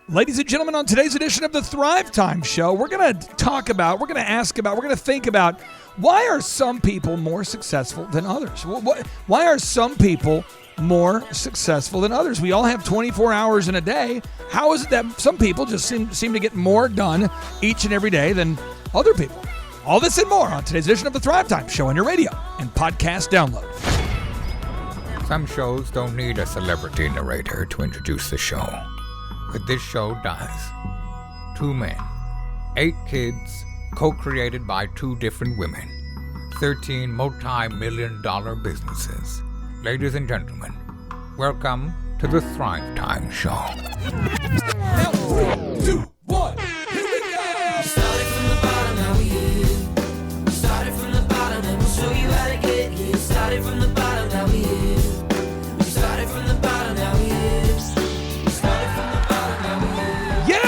Ladies and gentlemen, on today's edition of the Thrive Time Show, we're going to think about why are some people more successful than others? Why are some people more successful than others? We all have 24 hours in a day. How is it that some people just seem to get more done each and every day than other people? All this and more on today's edition of the Thrive Time Show on your radio and podcast download. Some shows don't need a celebrity narrator to introduce the show, but this show does. 2 men, 8 kids, co-created by 2 different women, 13 multi-million-dollar businesses. Ladies and gentlemen, welcome to the Thrive Time Show. 3, 2, 1, here we go! Started from the bottom, now we here. Started from the bottom, and we'll show you how to get here. Started from the bottom, now we here. Started from the bottom, now we here. Started from the bottom, now we here.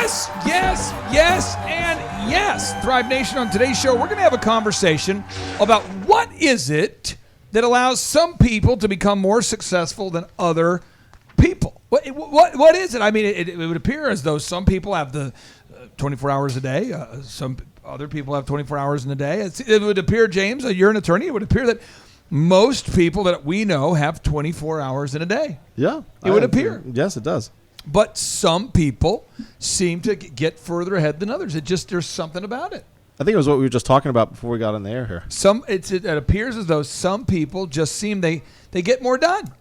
Yes, and yes. Thrive Nation, on today's show, we're going to have a conversation about what is it that allows some people to become more successful than other people. What is it? I mean, it would appear as though some people have the 24 hours a day. Some other people have 24 hours in a day. It would appear, James, you're an attorney, it would appear that most people that we know have 24 hours in a day. Yeah. It would appear. Yes, it does. But some people seem to get further ahead than others. There's something about it. I think it was what we were just talking about before we got on the air here. It appears as though some people just seem they get more done,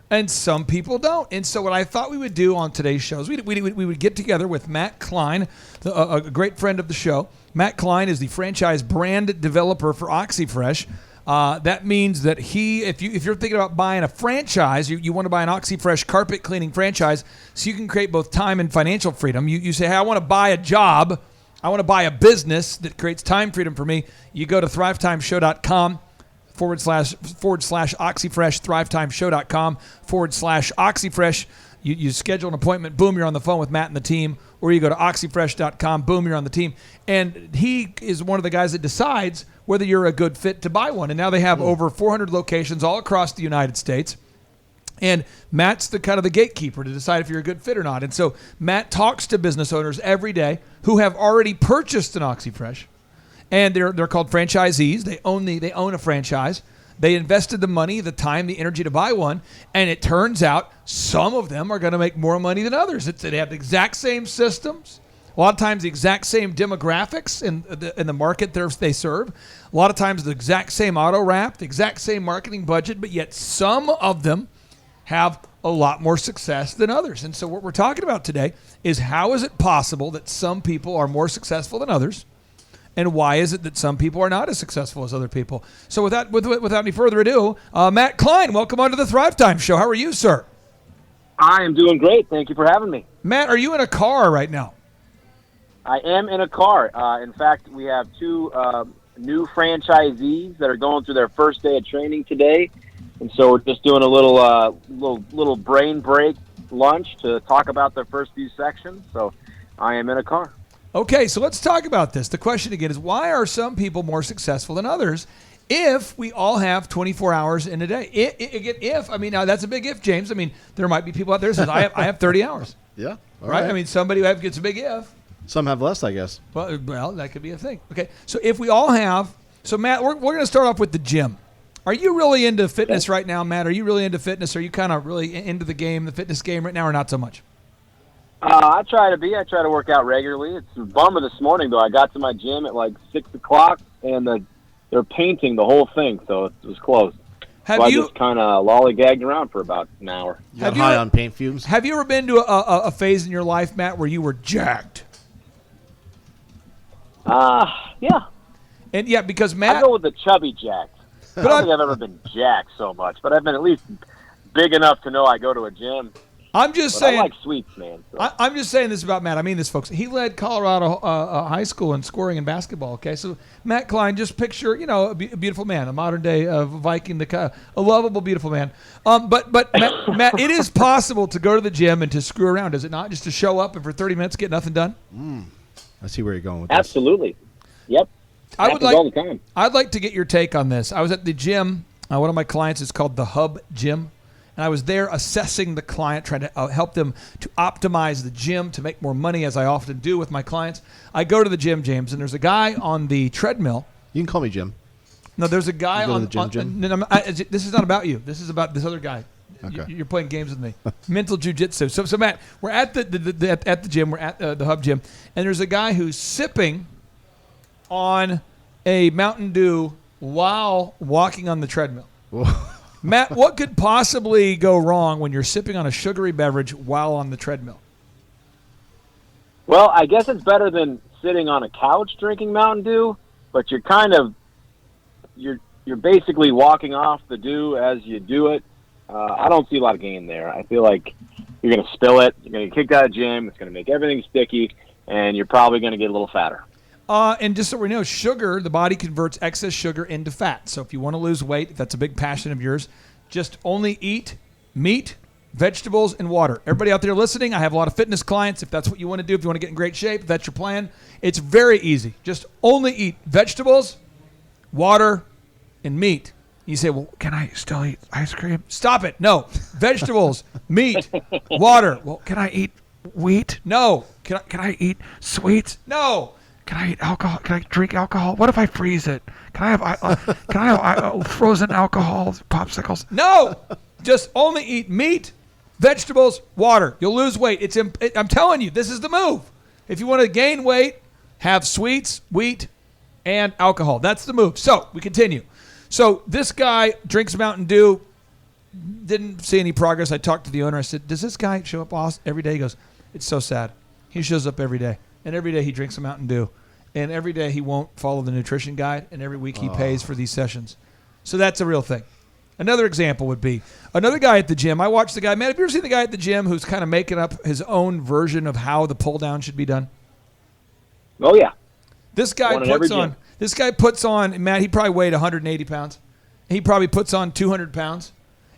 and some people don't. And so what I thought we would do on today's show is we would get together with Matt Kline, a great friend of the show. Matt Kline is the franchise brand developer for OXI Fresh. That means that if you're thinking about buying a franchise, you want to buy an OXI Fresh carpet cleaning franchise so you can create both time and financial freedom. You say, hey, I want to buy a job. I want to buy a business that creates time freedom for me. You go to thrivetimeshow.com / OXI Fresh, thrivetimeshow.com / OXI Fresh. You schedule an appointment, boom, you're on the phone with Matt and the team, or you go to oxyfresh.com, boom, you're on the team. And he is one of the guys that decides whether you're a good fit to buy one. And now they have over 400 locations all across the United States. And Matt's the kind of the gatekeeper to decide if you're a good fit or not. And so Matt talks to business owners every day who have already purchased an OXI Fresh. And they're called franchisees. They own a franchise. They invested the money, the time, the energy to buy one, and it turns out some of them are going to make more money than others. They have the exact same systems, a lot of times the exact same demographics in the market they serve, a lot of times the exact same auto wrap, the exact same marketing budget, but yet some of them have a lot more success than others. And so what we're talking about today is how is it possible that some people are more successful than others? And why is it that some people are not as successful as other people? So without any further ado, Matt Kline, welcome onto the Thrive Time Show. How are you, sir? I am doing great. Thank you for having me. Matt, are you in a car right now? I am in a car. In fact, we have 2 new franchisees that are going through their first day of training today. And so we're just doing a little brain break lunch to talk about their first few sections. So I am in a car. Okay, so let's talk about this. The question again is, why are some people more successful than others if we all have 24 hours in a day? I mean, now that's a big if, James. I mean, there might be people out there that says, I have 30 hours. Yeah. Right? I mean, somebody gets a big if. Some have less, I guess. Well, that could be a thing. Okay, so if we all have, so Matt, we're going to start off with the gym. Are you really into fitness right now, Matt? Are you really into fitness? Are you kind of really into the fitness game right now, or not so much? I try to be. I try to work out regularly. It's a bummer this morning, though. I got to my gym at like 6 o'clock, and they're painting the whole thing, so it was closed. I just kind of lollygagged around for about an hour. You got high on paint fumes? Have you ever been to a phase in your life, Matt, where you were jacked? Yeah. And yeah, because Matt, I go with the chubby jacked. I don't think I've ever been jacked so much, but I've been at least big enough to know I go to a gym. I'm just saying. I like sweets, man. So. I'm just saying this about Matt. I mean this, folks. He led Colorado high school in scoring in basketball. Okay, so Matt Kline, just picture, a beautiful man, a modern day Viking, a lovable, beautiful man. But Matt, it is possible to go to the gym and to screw around, is it not? Just to show up and for 30 minutes get nothing done. I see where you're going with this. Absolutely. Yep. All the time. I'd like to get your take on this. I was at the gym. One of my clients is called the Hub Gym. and I was there assessing the client, trying to help them to optimize the gym to make more money, as I often do with my clients. I go to the gym, James, and there's a guy on the treadmill. You can call me Jim. No, there's a guy You go to on the gym, on- Jim? no, this is not about you. This is about this other guy. Okay. You're playing games with me. Mental jujitsu. So Matt, we're at the gym. We're at the Hub Gym, and there's a guy who's sipping on a Mountain Dew while walking on the treadmill. Matt, what could possibly go wrong when you're sipping on a sugary beverage while on the treadmill? Well, I guess it's better than sitting on a couch drinking Mountain Dew, but you're basically walking off the dew as you do it. I don't see a lot of gain there. I feel like you're going to spill it. You're going to get kicked out of the gym. It's going to make everything sticky, and you're probably going to get a little fatter. And just so we know, sugar, the body converts excess sugar into fat. So if you want to lose weight, if that's a big passion of yours, just only eat meat, vegetables, and water. Everybody out there listening, I have a lot of fitness clients. If that's what you want to do, if you want to get in great shape, if that's your plan, it's very easy. Just only eat vegetables, water, and meat. You say, well, can I still eat ice cream? Stop it. No. Vegetables, meat, water. Well, can I eat wheat? No. Can I eat sweets? No. Can I eat alcohol? Can I drink alcohol? What if I freeze it? Can I have frozen alcohol popsicles? No. Just only eat meat, vegetables, water. You'll lose weight. I'm telling you, this is the move. If you want to gain weight, have sweets, wheat, and alcohol. That's the move. So we continue. So this guy drinks Mountain Dew, didn't see any progress. I talked to the owner. I said, does this guy show up every day? He goes, it's so sad. He shows up every day. And every day he drinks a Mountain Dew. And every day he won't follow the nutrition guide. And every week he pays for these sessions. So that's a real thing. Another example would be another guy at the gym. I watched the guy. Man, have you ever seen the guy at the gym who's kind of making up his own version of how the pull down should be done? Oh, yeah. This guy puts on, Matt, he probably weighed 180 pounds. He probably puts on 200 pounds.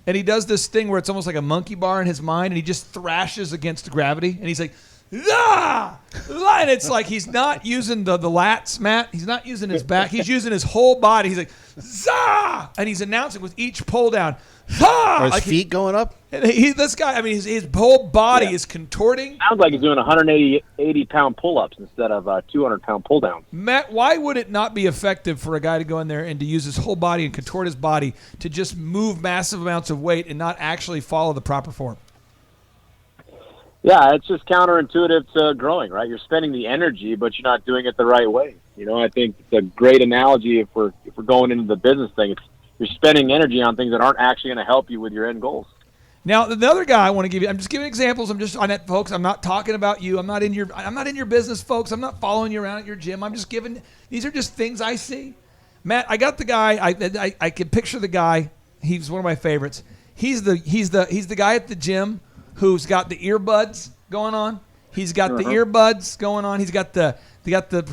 And he does this thing where it's almost like a monkey bar in his mind, and he just thrashes against gravity. And he's like, ah! And it's like he's not using the lats, Matt. He's not using his back. He's using his whole body. He's like, zah! And he's announcing with each pull down, zah! Are his Like feet going up? this guy, I mean, his whole body is contorting. Sounds like he's doing 180-pound pull-ups instead of 200-pound pull-downs. Matt, why would it not be effective for a guy to go in there and to use his whole body and contort his body to just move massive amounts of weight and not actually follow the proper form? Yeah, it's just counterintuitive to growing, right? You're spending the energy, but you're not doing it the right way. You know, I think it's a great analogy if we're going into the business thing. You're spending energy on things that aren't actually going to help you with your end goals. Now, the other guy I want to give you, I'm just giving examples. I'm just on that, folks. I'm not talking about you. I'm not in your business, folks. I'm not following you around at your gym. I'm just giving, these are just things I see. Matt, I got the guy, I can picture the guy. He's one of my favorites. He's the guy at the gym who's got the earbuds going on. He's got the earbuds going on. He's got the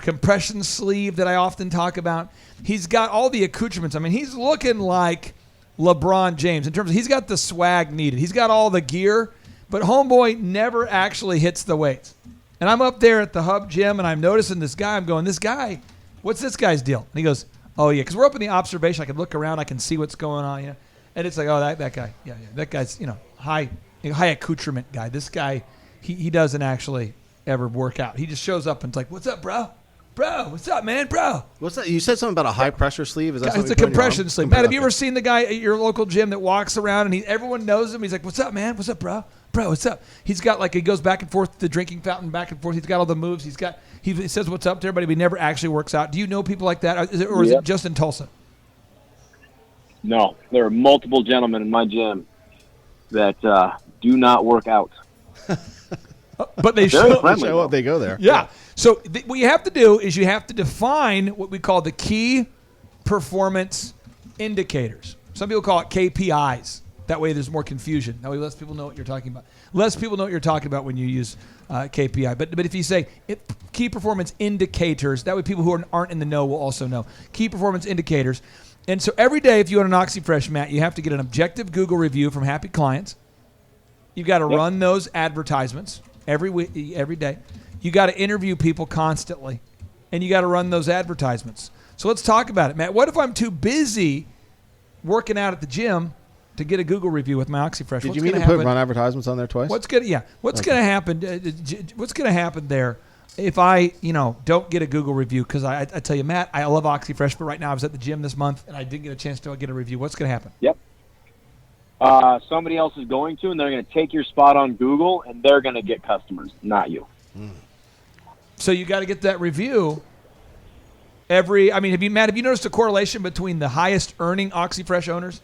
compression sleeve that I often talk about. He's got all the accoutrements. I mean, he's looking like LeBron James in terms of he's got the swag needed. He's got all the gear, but homeboy never actually hits the weights. And I'm up there at the Hub Gym, and I'm noticing this guy. I'm going, this guy, what's this guy's deal? And he goes, oh, yeah, because we're up in the observation. I can look around. I can see what's going on. Yeah. And it's like, oh, that guy. Yeah. That guy's, high accoutrement guy. This guy, he doesn't actually ever work out. He just shows up and it's like, what's up, bro? Bro, what's up, man? Bro. What's that? You said something about a high pressure sleeve. Is that It's a compression sleeve. Matt, have you ever seen the guy at your local gym that walks around and everyone knows him? He's like, what's up, man? What's up, bro? Bro, what's up? He's got he goes back and forth to the drinking fountain, back and forth. He's got all the moves. He says what's up to everybody, but he never actually works out. Do you know people like that? Or is it just in Tulsa? No, there are multiple gentlemen in my gym that do not work out. But they Very show friendly, up. They go there. Yeah. So what you have to do is you have to define what we call the key performance indicators. Some people call it KPIs. That way there's more confusion. That way less people know what you're talking about. Less people know what you're talking about when you use KPI. But if you say key performance indicators, that way people who aren't in the know will also know. Key performance indicators. And so every day if you own an OXI Fresh, Matt, you have to get an objective Google review from happy clients. You've got to run those advertisements every day. You got to interview people constantly, and you got to run those advertisements. So let's talk about it, Matt. What if I'm too busy working out at the gym to get a Google review with my OXI Fresh. Did What's you mean to gonna put happen? run advertisements on there twice? What's gonna happen? What's gonna happen there if I don't get a Google review? Because I tell you, Matt, I love OXI Fresh, but right now I was at the gym this month and I didn't get a chance to get a review. What's gonna happen? Yep. Somebody else is going to, and they're going to take your spot on Google, and they're going to get customers, not you. So you got to get that review. Have you noticed a correlation between the highest earning OXI Fresh owners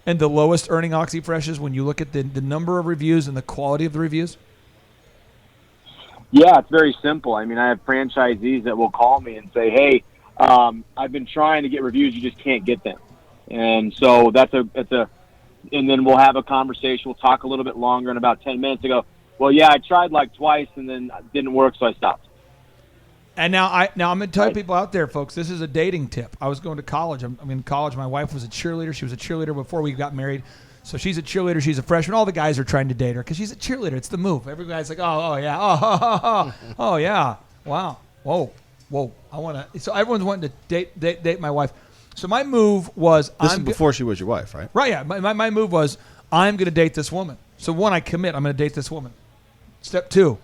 and the lowest earning OXI Freshes when you look at the number of reviews and the quality of the reviews? Yeah, it's very simple. I mean, I have franchisees that will call me and say, hey, I've been trying to get reviews, you just can't get them. And so and then we'll have a conversation. We'll talk a little bit longer in about 10 minutes. I go, well, yeah, I tried like twice and then it didn't work, so I stopped. And now I'm going to tell people out there, folks, this is a dating tip. I was going to college. I'm in college. My wife was a cheerleader. She was a cheerleader before we got married. So she's a cheerleader. She's a freshman. All the guys are trying to date her because she's a cheerleader. It's the move. Every guy's like, oh yeah, oh yeah, wow, whoa. I want to. So everyone's wanting to date my wife. So my move was This is before she was your wife, right? Right, yeah. My move was I'm going to date this woman. So one, I commit. I'm going to date this woman. Step two,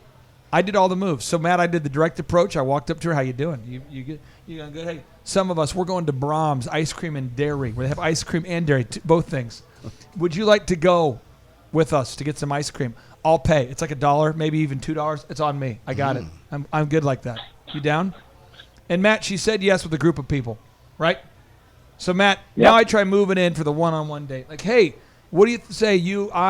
I did all the moves. So Matt, I did the direct approach. I walked up to her. How you doing? You going good? Hey, some of us we're going to Brahms Ice Cream and Dairy, where they have ice cream and dairy, both things. Would you like to go with us to get some ice cream? I'll pay. It's like $1, maybe even $2. It's on me. I got it. I'm good like that. You down? And Matt, she said yes with a group of people, right? So Matt, now I try moving in for the one-on-one date. Like, hey, what do you say?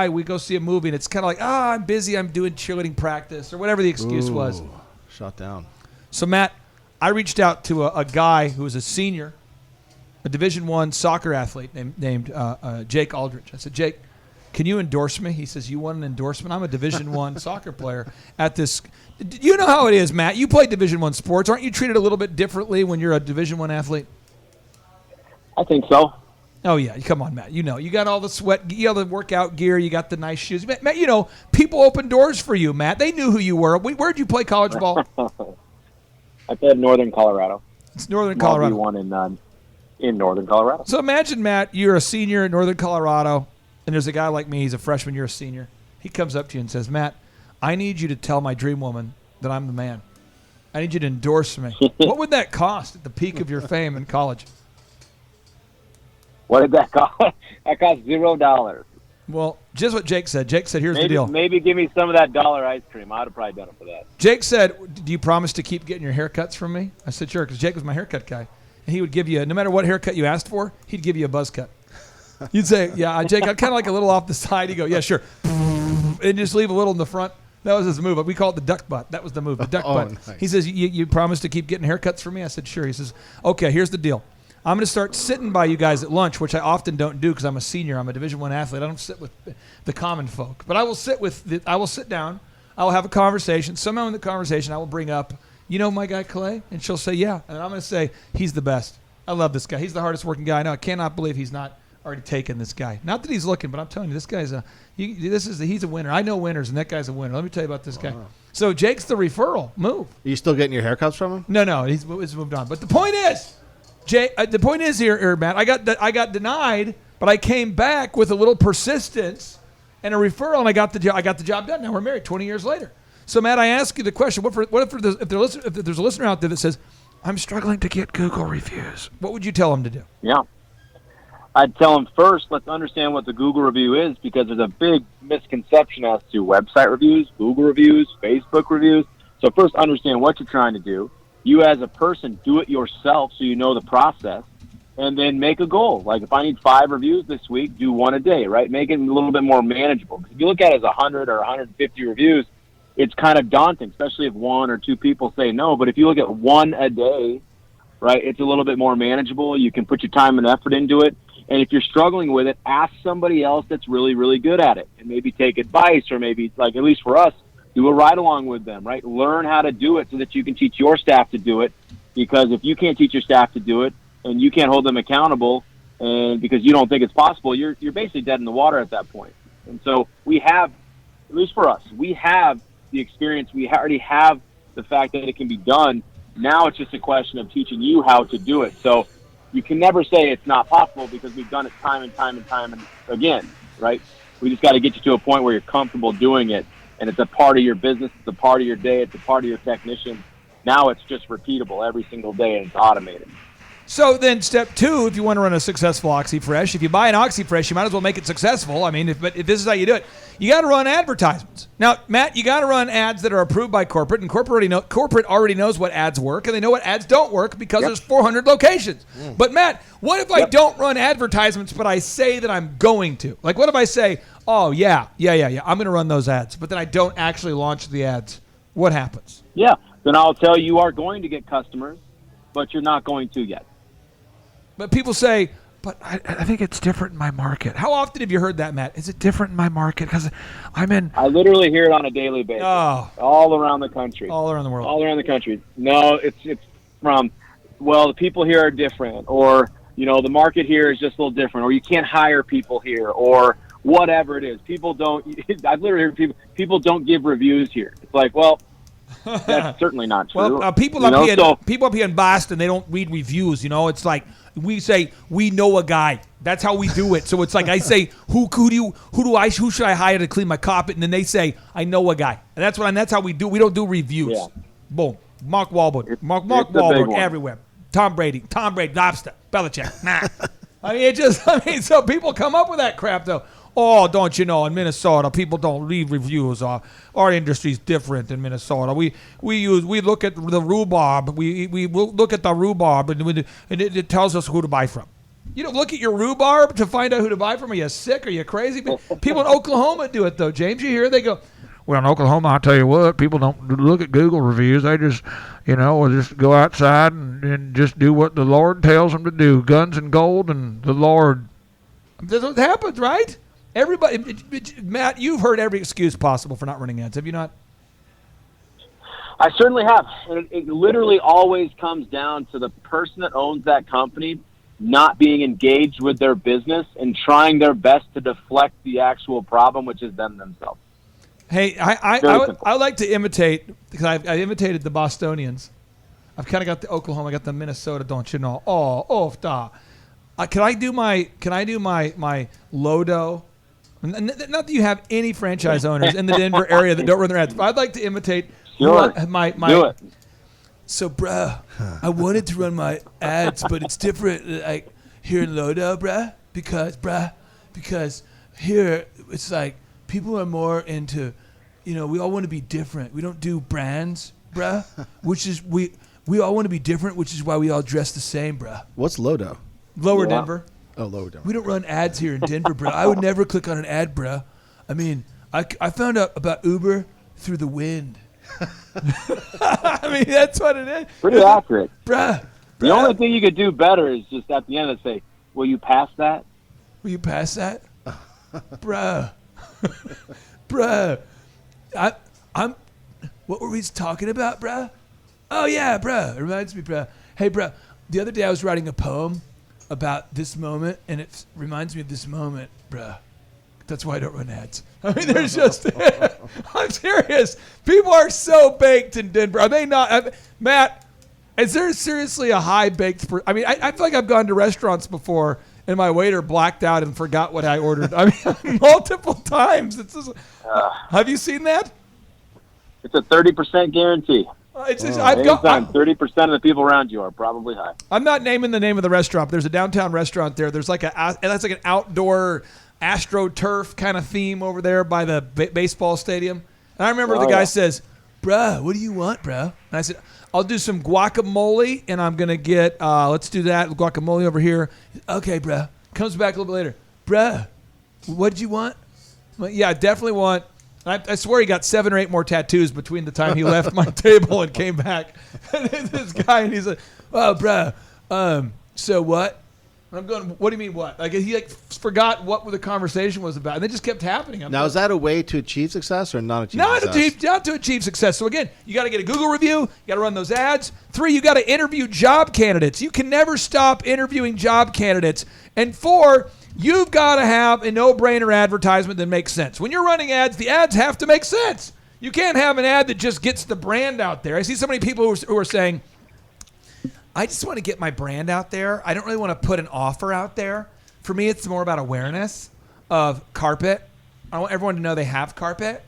We go see a movie, and it's kind of like, I'm busy. I'm doing cheerleading practice or whatever the excuse was. Shot down. So Matt, I reached out to a guy who was a senior, a Division I soccer athlete named Jake Aldrich. I said, Jake, can you endorse me? He says, you want an endorsement? I'm a Division I soccer player at this. You know how it is, Matt. You play Division I sports. Aren't you treated a little bit differently when you're a Division I athlete? I think so. Oh, yeah. Come on, Matt. You got all the sweat, you got the workout gear, you got the nice shoes. Matt, people open doors for you, Matt. They knew who you were. Where'd you play college ball? I played in Northern Colorado. It's Northern Colorado. One in Northern Colorado. So imagine, Matt, you're a senior in Northern Colorado, and there's a guy like me. He's a freshman. You're a senior. He comes up to you and says, Matt, I need you to tell my dream woman that I'm the man. I need you to endorse me. What would that cost at the peak of your fame in college? What did that cost? That cost $0. Well, just what Jake said. Jake said, here's the deal. Maybe give me some of that dollar ice cream. I'd have probably done it for that. Jake said, do you promise to keep getting your haircuts from me? I said, sure, because Jake was my haircut guy. And he would give you, no matter what haircut you asked for, he'd give you a buzz cut. You'd say, yeah, Jake, I'd kind of like a little off the side. He'd go, yeah, sure. And just leave a little in the front. That was his move. We call it the duck butt. That was the move, the duck butt. Nice. He says, you promise to keep getting haircuts from me? I said, sure. He says, okay, here's the deal. I'm going to start sitting by you guys at lunch, which I often don't do because I'm a senior. I'm a Division I athlete. I don't sit with the common folk. But I will sit down. I will have a conversation. Somehow in the conversation, I will bring up, my guy Clay? And she'll say, yeah. And I'm going to say, he's the best. I love this guy. He's the hardest working guy I know. I cannot believe he's not already taken this guy. Not that he's looking, but I'm telling you, this guy's he's a winner. I know winners, and that guy's a winner. Let me tell you about this guy. So Jake's the referral move. Are you still getting your haircuts from him? No, he's moved on. But the point is, Jay, the point is here, Matt, I got denied, but I came back with a little persistence and a referral, and I got the job done. Now we're married 20 years later. So, Matt, I ask you the question: what if there's a listener out there that says, "I'm struggling to get Google reviews"? What would you tell them to do? Yeah, I'd tell them first, let's understand what the Google review is, because there's a big misconception as to website reviews, Google reviews, Facebook reviews. So first, understand what you're trying to do. You as a person, do it yourself so you know the process, and then make a goal. Like if I need 5 reviews this week, do 1 a day, right? Make it a little bit more manageable. If you look at it as 100 or 150 reviews, it's kind of daunting, especially if 1 or 2 people say no. But if you look at 1 a day, right, it's a little bit more manageable. You can put your time and effort into it. And if you're struggling with it, ask somebody else that's really, really good at it, and maybe take advice, or maybe, like at least for us, do a ride-along with them, right? Learn how to do it so that you can teach your staff to do it, because if you can't teach your staff to do it and you can't hold them accountable, and because you don't think it's possible, you're basically dead in the water at that point. And so we have, at least for us, we have the experience. We already have the fact that it can be done. Now it's just a question of teaching you how to do it. So you can never say it's not possible, because we've done it time and time and time and again. right? We just got to get you to a point where you're comfortable doing it, and it's a part of your business, it's a part of your day, it's a part of your technician. Now it's just repeatable every single day, and it's automated. So then step 2, if you want to run a successful OXI Fresh, if you buy an OXI Fresh, you might as well make it successful. I mean, if this is how you do it, you got to run advertisements. Now, Matt, you got to run ads that are approved by corporate, and corporate already knows what ads work, and they know what ads don't work because there's 400 locations. But Matt, what if I don't run advertisements, but I say that I'm going to? Like, what if I say, oh, yeah, I'm going to run those ads, but then I don't actually launch the ads? What happens? Yeah, then I'll tell you are going to get customers, but you're not going to yet. But people say, but I think it's different in my market. How often have you heard that, Matt? Is it different in my market? Because I'm in... I literally hear it on a daily basis. All around the country. All around the world. All around the country. No, it's from, well, the people here are different, or, the market here is just a little different, or you can't hire people here, or whatever it is. People don't... I've literally heard people don't give reviews here. It's like, well... That's certainly not true. Well, people up here in Boston, they don't read reviews. It's like we say we know a guy. That's how we do it. So it's like I say, who should I hire to clean my carpet? And then they say, I know a guy. And that's how we do. We don't do reviews. Yeah. Boom. Mark Wahlberg. Mark Wahlberg everywhere. Tom Brady, Lobster, Belichick. Nah. So people come up with that crap though. Oh, don't you know, in Minnesota, people don't leave reviews. Our industry's different in Minnesota. We look at the rhubarb. We look at the rhubarb, and it tells us who to buy from. You don't look at your rhubarb to find out who to buy from? Are you sick? Are you crazy? People in Oklahoma do it, though, James. You hear? They go, well, in Oklahoma, I'll tell you what, people don't look at Google reviews. They just, will just go outside and just do what the Lord tells them to do. Guns and gold and the Lord. That's what happens, right? Everybody, Matt, you've heard every excuse possible for not running ads, have you not? I certainly have. And it literally always comes down to the person that owns that company not being engaged with their business and trying their best to deflect the actual problem, which is them themselves. Hey, I like to imitate, because I imitated the Bostonians. I've kind of got the Oklahoma, I got the Minnesota, don't you know? Can I do my Lodo? Not that you have any franchise owners in the Denver area that don't run their ads, but I'd like to imitate my Do it. So, bruh, I wanted to run my ads, but it's different like here in Lodo, because here it's like people are more into, we all want to be different. We don't do brands, bruh, which is we all want to be different, which is why we all dress the same, bruh. What's Lodo? Lower Denver. Oh, Lower Denver. We don't run ads here in Denver, bro. I would never click on an ad, bro. I mean, I found out about Uber through the wind. That's what it is. Pretty accurate. Bruh. The only thing you could do better is just at the end of say, will you pass that? Will you pass that? Bruh. Bruh. What were we talking about, bruh? Oh, yeah, bruh. It reminds me, bruh. Hey, bruh, the other day I was writing a poem about this moment, and it reminds me of this moment, bruh. That's why I don't run ads. There's just... I'm serious. People are so baked in Denver. Are they not? Matt, is there seriously a high-baked... I feel like I've gone to restaurants before, and my waiter blacked out and forgot what I ordered. Multiple times. It's just, have you seen that? It's a 30% guarantee. It's just, 30% of the people around you are probably high. I'm not naming the name of the restaurant, but there's a downtown restaurant there. There's that's like an outdoor AstroTurf kind of theme over there by the baseball stadium. And I remember the guy says, bruh, what do you want, bruh? And I said, I'll do some guacamole, and I'm going to get, let's do that, guacamole over here. Okay, bruh. Comes back a little bit later. Bruh, what did you want? Well, yeah, I definitely want... I swear he got 7 or 8 more tattoos between the time he left my table and came back. And this guy, and he's like, oh, bruh, so what? And I'm going, what do you mean what? Like he forgot what the conversation was about. And it just kept happening. Now, is that a way to achieve success or not achieve success? Not to achieve success. So again, you got to get a Google review. You got to run those ads. 3, you got to interview job candidates. You can never stop interviewing job candidates. And 4, you've got to have a no-brainer advertisement that makes sense. When you're running ads, the ads have to make sense. You can't have an ad that just gets the brand out there. I see so many people who are saying, I just want to get my brand out there. I don't really want to put an offer out there. For me, it's more about awareness. of carpet. I want everyone to know they have carpet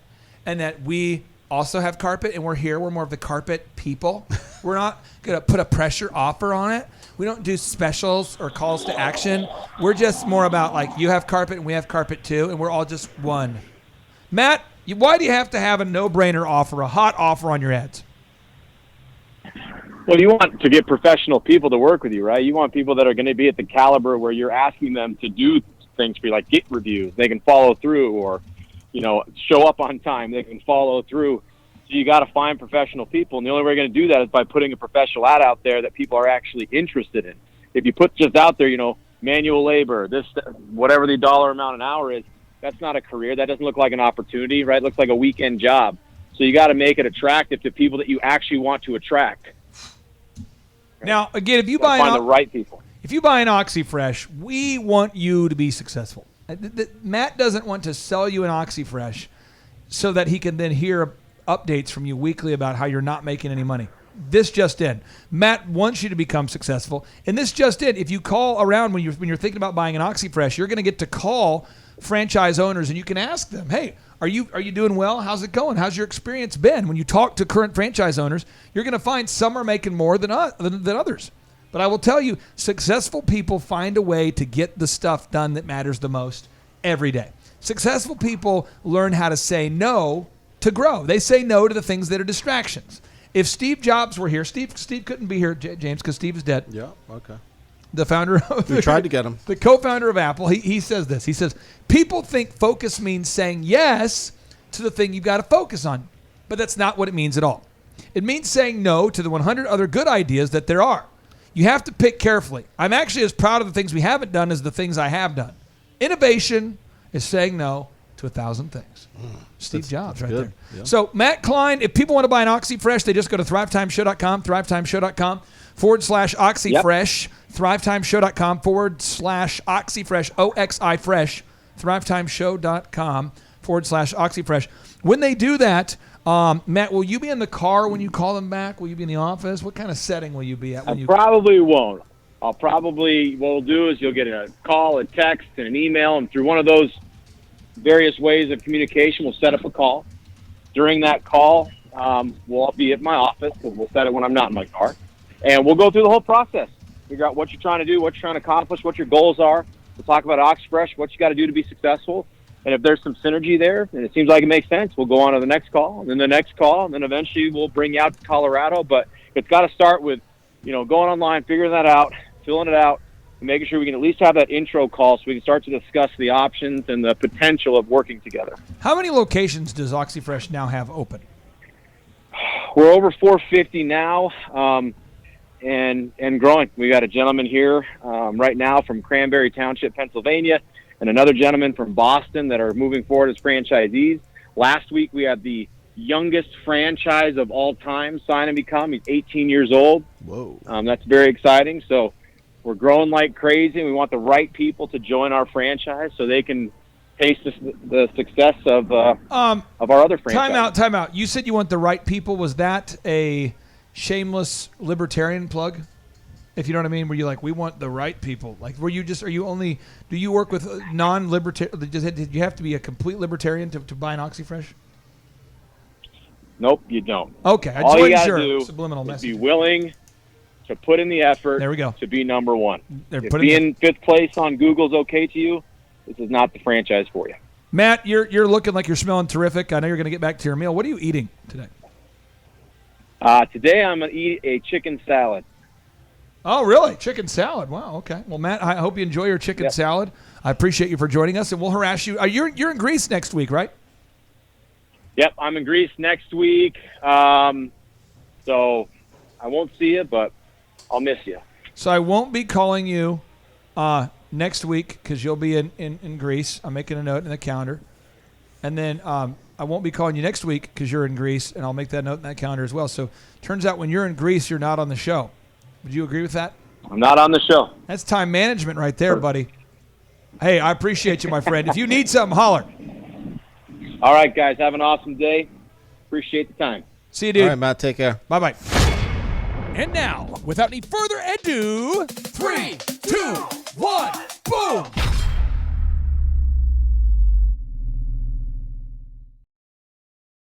and that we also have carpet, and we're here. We're more of the carpet people. We're not going to put a pressure offer on it. We don't do specials or calls to action. We're just more about like you have carpet and we have carpet too, and we're all just one. Matt, why do you have to have a no-brainer offer, a hot offer on your ads? Well, you want to get professional people to work with you, right? You want people that are going to be at the caliber where you're asking them to do things for you, like get reviews. They can follow through, or show up on time. They can follow through. So you got to find professional people, and the only way you're going to do that is by putting a professional ad out there that people are actually interested in. If you put just out there, manual labor, this, whatever the dollar amount an hour is, that's not a career. That doesn't look like an opportunity, right? It looks like a weekend job. So you got to make it attractive to people that you actually want to attract. Right? Now, again, if you find the right people. If you buy an OXI Fresh, we want you to be successful. Matt doesn't want to sell you an OXI Fresh so that he can then hear updates from you weekly about how you're not making any money. This just in. Matt wants you to become successful. And this just in. If you call around when you're thinking about buying an OXI Fresh, you're going to get to call franchise owners and you can ask them, hey, are you doing well? How's it going? How's your experience been? When you talk to current franchise owners, you're going to find some are making more than others. But I will tell you, successful people find a way to get the stuff done that matters the most every day. Successful people learn how to say no to grow. They say no to the things that are distractions. If Steve Jobs were here, Steve couldn't be here, James, because Steve is dead. Yeah, okay. The founder of We tried to get him. The co-founder of Apple, he says this. He says, people think focus means saying yes to the thing you've got to focus on. But that's not what it means at all. It means saying no to the 100 other good ideas that there are. You have to pick carefully. I'm actually as proud of the things we haven't done as the things I have done. Innovation is saying no to 1,000 things. Steve Jobs right good. there. Yeah. So Matt Kline, if people want to buy an OXI Fresh, they just go to thrivetimeshow.com, thrivetimeshow.com/OXI Fresh, thrivetimeshow.com/OXI Fresh, OXI Fresh, thrivetimeshow.com/OXI Fresh. When they do that, Matt, will you be in the car when you call them back? Will you be in the office? What kind of setting will you be at? I probably won't. What we'll do is you'll get a call, a text, and an email, and through one of those various ways of communication, we'll set up a call. During that call, we'll all be at my office, because we'll set it when I'm not in my car, and we'll go through the whole process, figure out what you're trying to do, what you're trying to accomplish, what your goals are. We'll talk about OXI Fresh, what you got to do to be successful. And if there's some synergy there and it seems like it makes sense, we'll go on to the next call, and then the next call, and then eventually we'll bring you out to Colorado. But it's got to start with, going online, figuring that out, filling it out, and making sure we can at least have that intro call so we can start to discuss the options and the potential of working together. How many locations does OXI Fresh now have open? We're over 450 now, and growing. We got a gentleman here right now from Cranberry Township, Pennsylvania, and another gentleman from Boston that are moving forward as franchisees. Last week, we had the youngest franchise of all time sign and become. He's 18 years old. Whoa. That's very exciting. So we're growing like crazy, and we want the right people to join our franchise so they can taste the success of our other franchises. Time out. You said you want the right people. Was that a shameless libertarian plug? If you know what I mean, where you like, we want the right people. Like, do you work with non-libertarian? Did you have to be a complete libertarian to buy an OXI Fresh? Nope, you don't. Okay, I just All you wasn't got sure. to do Subliminal is message. be willing to put in the effort. There we go. To be number one. If putting being fifth place on Google's okay to you, this is not the franchise for you. Matt, you're looking like you're smelling terrific. I know you're going to get back to your meal. What are you eating today? Today I'm going to eat a chicken salad. Oh, really? Chicken salad. Wow, okay. Well, Matt, I hope you enjoy your chicken salad. I appreciate you for joining us, and we'll harass you. You're in Greece next week, right? Yep, I'm in Greece next week. So I won't see you, but I'll miss you. So I won't be calling you next week because you'll be in Greece. I'm making a note in the calendar. And then I won't be calling you next week because you're in Greece, and I'll make that note in that calendar as well. So turns out when you're in Greece, you're not on the show. Would you agree with that? I'm not on the show. That's time management right there, buddy. Hey, I appreciate you, my friend. If you need something, holler. All right, guys. Have an awesome day. Appreciate the time. See you, dude. All right, Matt. Take care. Bye-bye. And now, without any further ado, 3, 2, 1, boom!